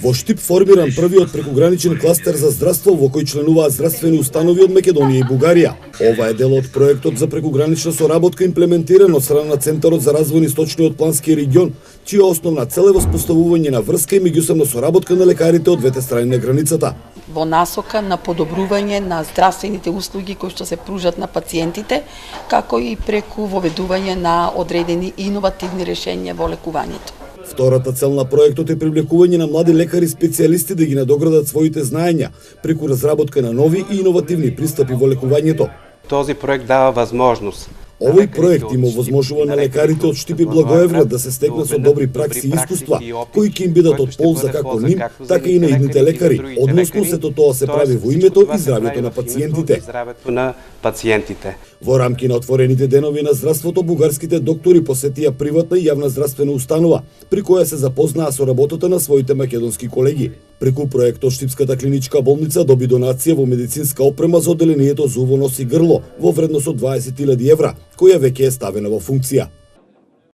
Во Штип формиран првиот прекуграничен кластер за здравство во кој членуваат здравствени установи од Македонија и Бугарија. Ова е дел од проектот за прекугранична соработка имплементиран од страна на Центарот за развој на Источниот плански регион, чија основна цел е воспоставување на врска и меѓусебна соработка на лекарите од двете страни на границата. Во насока на подобрување на здравствените услуги кои што се пружат на пациентите, како и преку воведување на одредени иновативни решенија во лекувањето. Втората цел на проектот е привлекување на млади лекари специјалисти да ги надоградат своите знаења преку разработка на нови и иновативни пристапи во лекувањето. Този проект дава възможност. Овој проект им овозможува на лекарите од Штип и Благоевград да се стекнат со добри пракси и искуства, кои ќе им бидат од полза како ним, така и на идните лекари, односно сето тоа се прави во името и здравјето на пациентите. Во рамки на отворените денови на здравството, бугарските доктори посетија приватна и јавна здравствена установа, при која се запознаа со работата на своите македонски колеги. Преку проектот Штипската клиничка болница доби донација во медицинска опрема за одделението за уво, нос и грло во вредност од 20.000 евра, која веќе е ставена во функција.